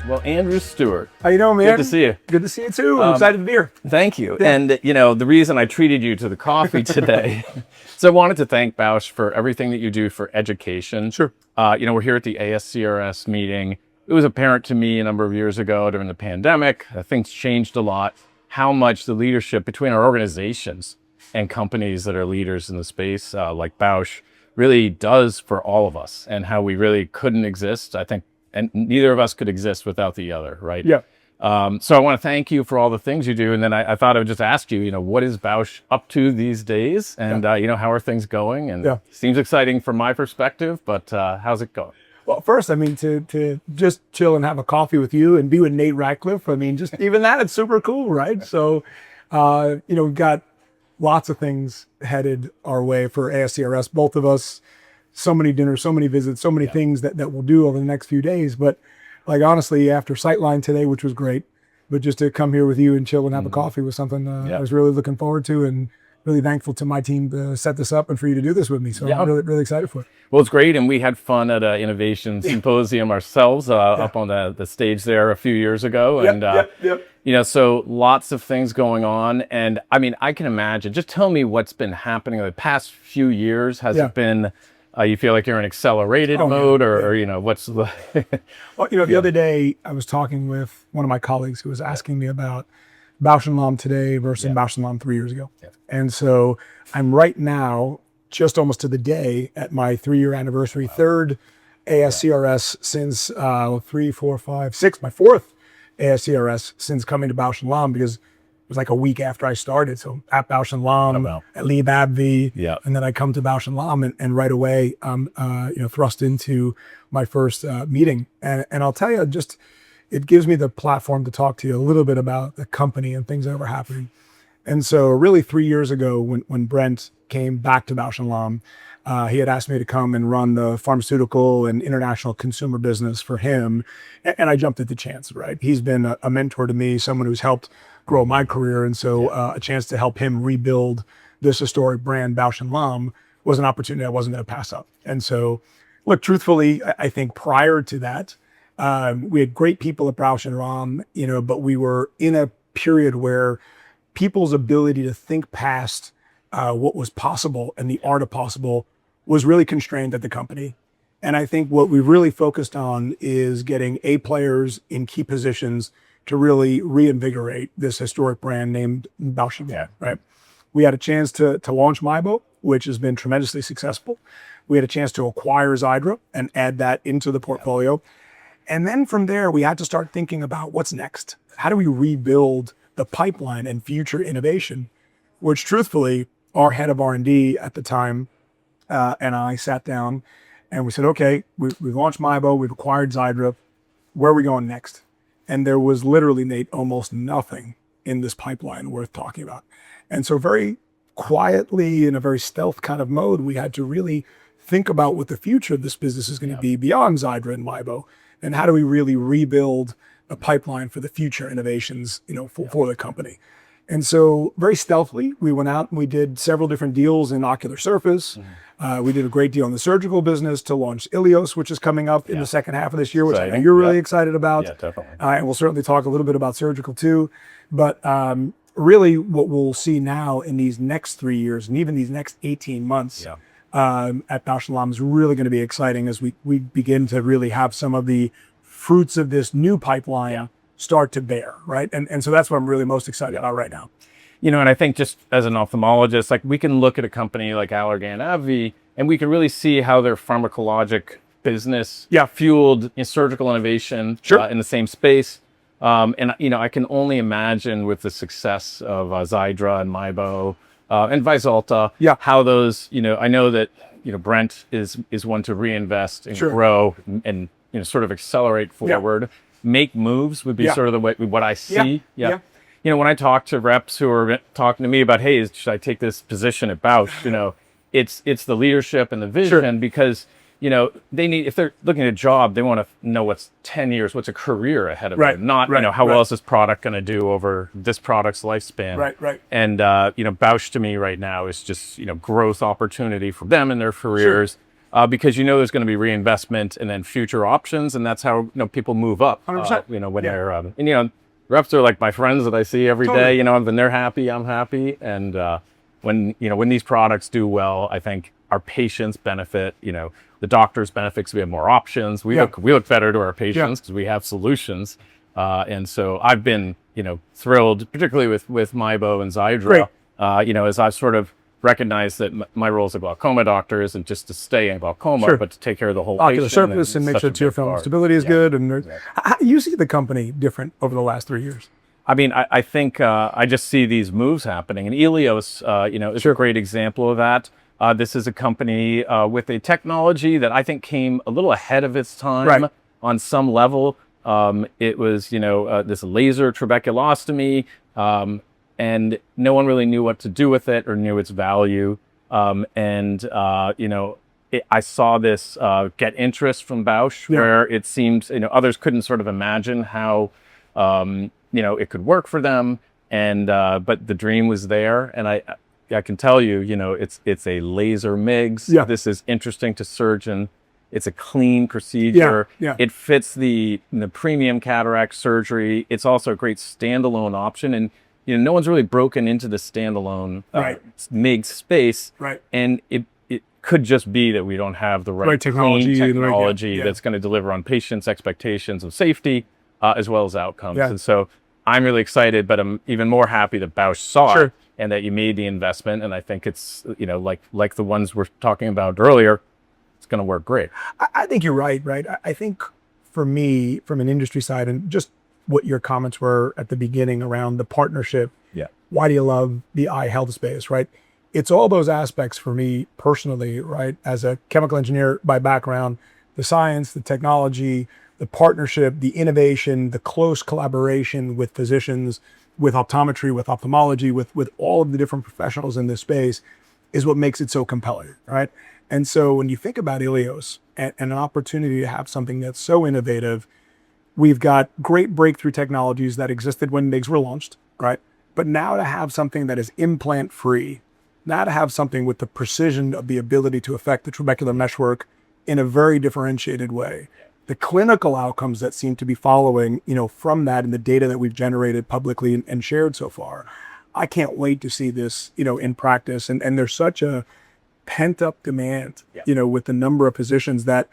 Well, Andrew Stewart. How you doing, man? Good to see you. Good to see you too. I'm excited to be here. Thank you. Yeah. And, the reason I treated you to the coffee today, so I wanted to thank Bausch for everything that you do for education. Sure. We're here at the ASCRS meeting. It was apparent to me a number of years ago during the pandemic, things changed a lot, how much the leadership between our organizations and companies that are leaders in the space, like Bausch, really does for all of us, and how we really couldn't exist, I think, and neither of us could exist without the other, right? Yeah. So I want to thank you for all the things you do. And then I thought I would just ask you, what is Bausch up to these days? And, how are things going? And seems exciting from my perspective, but how's it going? Well, first, to just chill and have a coffee with you and be with Nate Radcliffe, just even that, it's super cool, right? So, we've got lots of things headed our way for ASCRS, both of us, so many dinners, so many visits, so many things that we'll do over the next few days. But honestly, after Sightline today, which was great, but just to come here with you and chill and have a coffee was something I was really looking forward to, and really thankful to my team to set this up and for you to do this with me. So I'm really, really excited for it. Well, it's great. And we had fun at an innovation symposium ourselves up on the stage there a few years ago. So lots of things going on. And I can imagine, just tell me what's been happening in the past few years. Has it been, you feel like you're in accelerated mode or what's the... Well, the other day I was talking with one of my colleagues who was asking me about Bausch & Lomb today versus Bausch & Lomb 3 years ago. Yeah. And so I'm right now, just almost to the day, at my 3-year anniversary, third ASCRS since 3, 4, 5, 6, my fourth ASCRS since coming to Bausch & Lomb, because it was like a week after I started. So at Bausch & Lomb, at Lomb AbbVie, and then I come to Bausch & Lomb and right away, thrust into my first meeting. And I'll tell you, it gives me the platform to talk to you a little bit about the company and things that were happening. And so really 3 years ago, when Brent came back to Bausch & Lomb, he had asked me to come and run the pharmaceutical and international consumer business for him. And I jumped at the chance, right? He's been a mentor to me, someone who's helped grow my career. And so a chance to help him rebuild this historic brand, Bausch & Lomb, was an opportunity I wasn't going to pass up. And so, look, truthfully, I think prior to that, we had great people at Bausch & Lomb, but we were in a period where people's ability to think past what was possible and the art of possible was really constrained at the company. And I think what we really focused on is getting A players in key positions to really reinvigorate this historic brand named Bausch & Lomb, right? We had a chance to launch MIEBO, which has been tremendously successful. We had a chance to acquire Xiidra and add that into the portfolio. And then from there, we had to start thinking about what's next. How do we rebuild the pipeline and future innovation? Which truthfully, our head of R&D at the time and I sat down and we said, okay, we've launched MIEBO, we've acquired Xiidra, where are we going next? And there was literally, Nate, almost nothing in this pipeline worth talking about. And so very quietly, in a very stealth kind of mode, we had to really think about what the future of this business is going to be beyond Xiidra and MIEBO. And how do we really rebuild a pipeline for the future innovations, for the company? And so very stealthily, we went out and we did several different deals in ocular surface. We did a great deal in the surgical business to launch Ilios, which is coming up in the second half of this year, which I know you're really excited about. Yeah, definitely. And we'll certainly talk a little bit about surgical too. But really what we'll see now in these next 3 years and even these next 18 months at Bausch & Lomb is really going to be exciting as we begin to really have some of the fruits of this new pipeline start to bear, right? And so that's what I'm really most excited about right now. And I think just as an ophthalmologist, we can look at a company like Allergan AbbVie, and we can really see how their pharmacologic business fueled surgical innovation in the same space. I can only imagine with the success of Xiidra and MIEBO and Vyzulta, how those, I know that, Brent is one to reinvest and grow and, sort of accelerate forward. Make moves would be sort of the way what I see. When I talk to reps who are talking to me about, hey, should I take this position at Bausch? It's the leadership and the vision because they need, if they're looking at a job, they want to know what's 10 years, what's a career ahead of them, not how well is this product going to do over this product's lifespan. Right. And Bausch to me right now is just growth opportunity for them in their careers. because there's going to be reinvestment and then future options, and that's how people move up. 100%. When they're and reps are like my friends that I see every day. When they're happy, I'm happy, and when these products do well, I think our patients benefit. The doctors benefit because we have more options. We look better to our patients because we have solutions. And so I've been, thrilled, particularly with MIEBO and Xiidra, as I've sort of recognized that my role as a glaucoma doctor isn't just to stay in glaucoma, but to take care of the whole ocular patient surface and make sure tear film stability is good. And how do you see the company different over the last 3 years? I mean, I think I just see these moves happening, and Elios, is a great example of that. This is a company with a technology that I think came a little ahead of its time on some level. It was, this laser trabeculostomy, and no one really knew what to do with it or knew its value. I saw this get interest from Bausch, where it seemed, others couldn't sort of imagine how, it could work for them. And but the dream was there, and I can tell you, it's a laser MIGS. This is interesting to surgeon. It's a clean procedure. It fits the premium cataract surgery. It's also a great standalone option, and no one's really broken into the standalone MIGS space. And it could just be that we don't have the right technology that's going to deliver on patients' expectations of safety as well as outcomes. And so I'm really excited, but I'm even more happy that Bausch saw it and that you made the investment. And I think it's, like the ones we're talking about earlier, it's going to work great. I think you're right? I think for me, from an industry side, and just what your comments were at the beginning around the partnership, why do you love the eye health space, right? It's all those aspects for me personally, right? As a chemical engineer by background, the science, the technology, the partnership, the innovation, the close collaboration with physicians, with optometry, with ophthalmology, with all of the different professionals in this space is what makes it so compelling, right? And so when you think about Elios and an opportunity to have something that's so innovative, we've got great breakthrough technologies that existed when MIGS were launched, right? But now to have something that is implant-free, now to have something with the precision of the ability to affect the trabecular meshwork in a very differentiated way. The clinical outcomes that seem to be following, from that and the data that we've generated publicly and shared so far, I can't wait to see this, in practice. And there's such a pent-up demand, with the number of physicians that,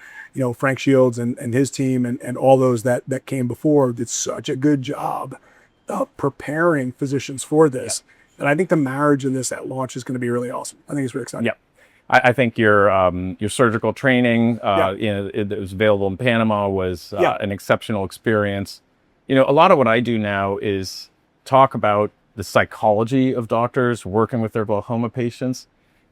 Frank Shields and his team and all those that came before did such a good job of preparing physicians for this. And I think the marriage of this at launch is going to be really awesome. I think it's really exciting. I think your surgical training, it was available in Panama, was an exceptional experience. A lot of what I do now is talk about the psychology of doctors working with their glaucoma patients.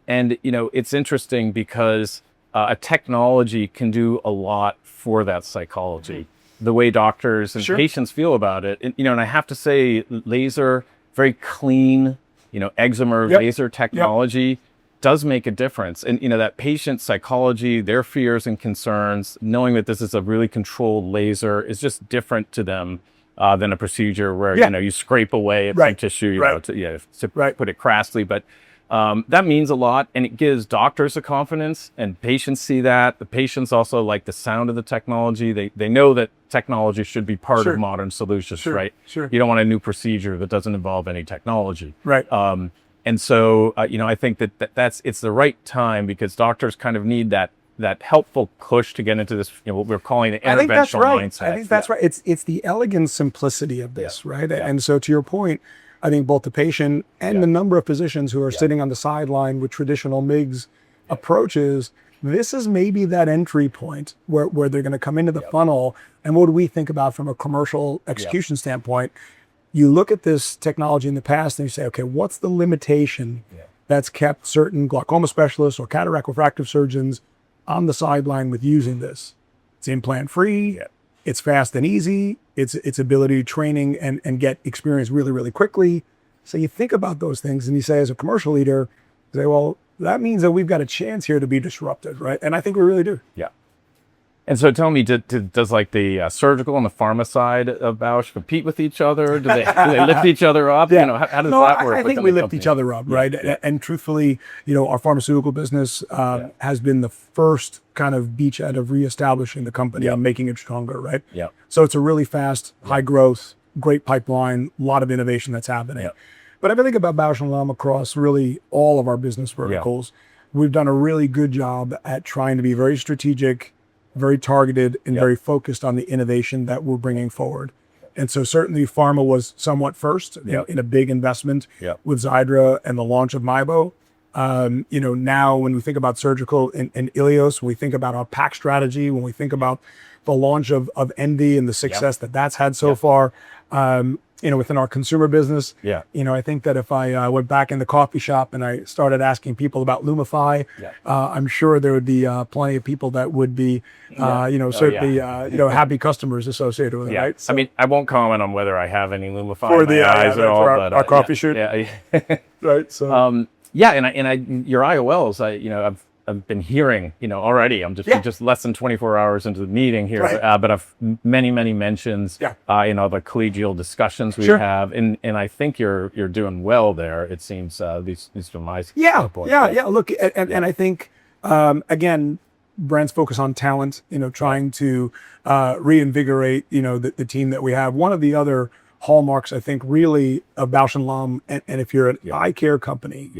And, it's interesting because a technology can do a lot for that psychology, the way doctors and patients feel about it. And, and I have to say, laser, very clean, excimer laser technology does make a difference. And, that patient psychology, their fears and concerns, knowing that this is a really controlled laser is just different to them than a procedure where, you scrape away at some tissue, to put it crassly. But that means a lot, and it gives doctors the confidence, and patients see that. The patients also like the sound of the technology. They know that technology should be part of modern solutions, right? You don't want a new procedure that doesn't involve any technology. And so, I think it's the right time because doctors kind of need that helpful push to get into this, what we're calling the interventional mindset. I think that's right. It's the elegant simplicity of this, right? And so to your point, I think both the patient and the number of physicians who are sitting on the sideline with traditional MIGS approaches, this is maybe that entry point where they're going to come into the funnel. And what do we think about from a commercial execution standpoint? You look at this technology in the past and you say, okay, what's the limitation that's kept certain glaucoma specialists or cataract refractive surgeons on the sideline with using this? It's implant-free. It's fast and easy. Its ability to training and get experience really, really quickly. So you think about those things and you say, as a commercial leader, you say, well, that means that we've got a chance here to be disruptive, right? And I think we really do. And so tell me, does like the surgical and the pharma side of Bausch compete with each other? Do they lift each other up? Yeah. You know, how does that work? I think we lift each other up, right? Yeah. And truthfully, our pharmaceutical business has been the first kind of beachhead of reestablishing the company and making it stronger, right? Yeah. So it's a really fast, high growth, great pipeline, a lot of innovation that's happening. But if I think about Bausch & Lomb across really all of our business verticals, we've done a really good job at trying to be very strategic, very targeted, and very focused on the innovation that we're bringing forward. And so certainly pharma was somewhat first in a big investment with Xiidra and the launch of MIEBO. Now when we think about surgical and Ileos, when we think about our pack strategy, when we think about the launch of Envy and the success that that's had so far, within our consumer business, I think that if I went back in the coffee shop and I started asking people about Lumify, I'm sure there would be plenty of people that would be, certainly, happy customers associated with it, right? So, I mean, I won't comment on whether I have any Lumify for in my eyes at all, but our coffee shoot, right? So, your IOLs, I've been hearing, already. I'm just less than 24 hours into the meeting here, but I've many mentions, the collegial discussions we have, and I think you're doing well there. It seems these are my points. Look, and I think again, brands focus on talent. Trying to reinvigorate, the team that we have. One of the other hallmarks, I think, really of Bausch & Lomb, and if you're an eye care company,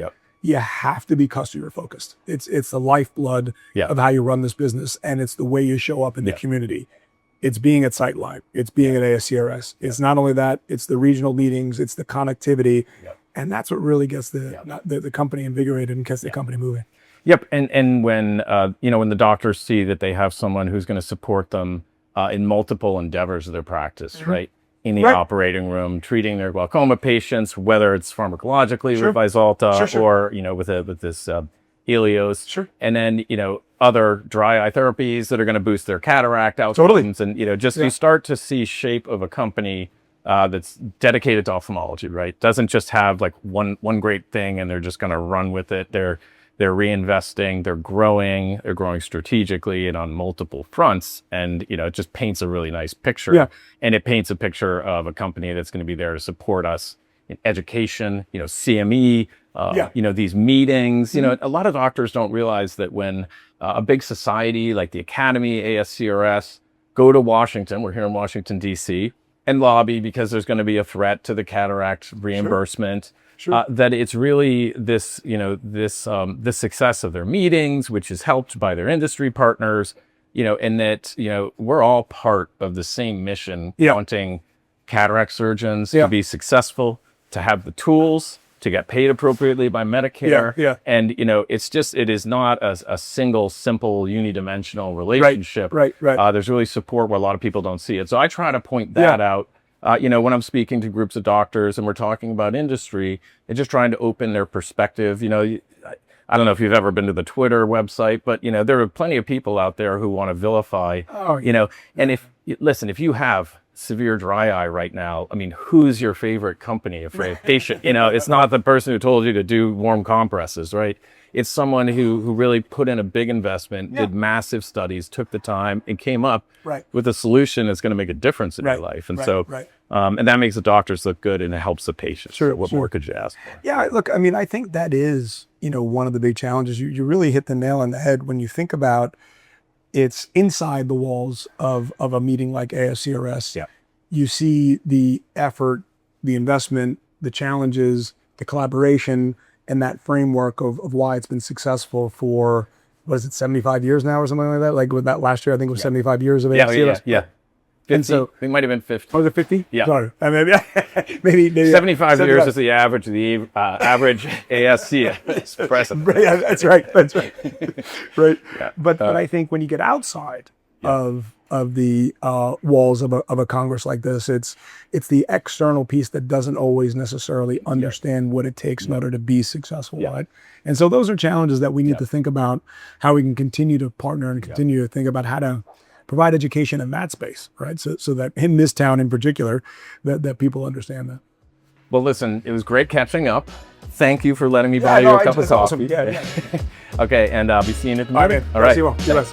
you have to be customer focused. It's the lifeblood of how you run this business, and it's the way you show up in the community. It's being at SightLive. It's being at ASCRS. It's not only that, it's the regional meetings, it's the connectivity, and that's what really gets the company invigorated and gets the company moving. Yep, and when when the doctors see that they have someone who's going to support them in multiple endeavors of their practice, right? In the operating room, treating their glaucoma patients, whether it's pharmacologically with Vyzulta or with this Ileos, and then other dry eye therapies that are going to boost their cataract outcomes, and you start to see shape of a company that's dedicated to ophthalmology, right? Doesn't just have like one great thing and they're just going to run with it. They're reinvesting, they're growing strategically and on multiple fronts. And, it just paints a really nice picture. And it paints a picture of a company that's going to be there to support us in education, CME, these meetings. A lot of doctors don't realize that when a big society like the Academy, ASCRS, go to Washington, we're here in Washington, D.C., and lobby because there's going to be a threat to the cataract reimbursement. That it's really this, this success of their meetings, which is helped by their industry partners, and that, we're all part of the same mission, wanting cataract surgeons to be successful, to have the tools, to get paid appropriately by Medicare. And, it is not a single, simple, unidimensional relationship. Right. There's really support where a lot of people don't see it. So I try to point that out. When I'm speaking to groups of doctors and we're talking about industry and just trying to open their perspective, I don't know if you've ever been to the Twitter website, but, there are plenty of people out there who want to vilify, and if you have severe dry eye right now, I mean, who's your favorite company for a patient? It's not the person who told you to do warm compresses, right? It's someone who really put in a big investment, did massive studies, took the time, and came up with a solution that's going to make a difference in your life. And and that makes the doctors look good, and it helps the patients. What more could you ask for? Yeah, look, I mean, I think that is, one of the big challenges. You really hit the nail on the head when you think about it's inside the walls of a meeting like ASCRS. You see the effort, the investment, the challenges, the collaboration, and that framework of why it's been successful for, 75 years now or something like that? Like with that last year, I think it was 75 years of ASCRS. 50, and so, it might have been 50. Oh, was it 50? Yeah. Sorry. I mean, maybe 75 years is the average. The average ASC is precedent. Yeah, that's right. Right. Yeah. But I think when you get outside of the walls of a Congress like this, it's the external piece that doesn't always necessarily understand what it takes in order to be successful, right? And so those are challenges that we need to think about, how we can continue to partner and continue to think about how to provide education in that space, right? So that in this town in particular, that people understand that. Well, listen, it was great catching up. Thank you for letting me buy you a cup of coffee. Awesome. Yeah. Okay, and I'll be seeing you tomorrow. All right. All right. See you all.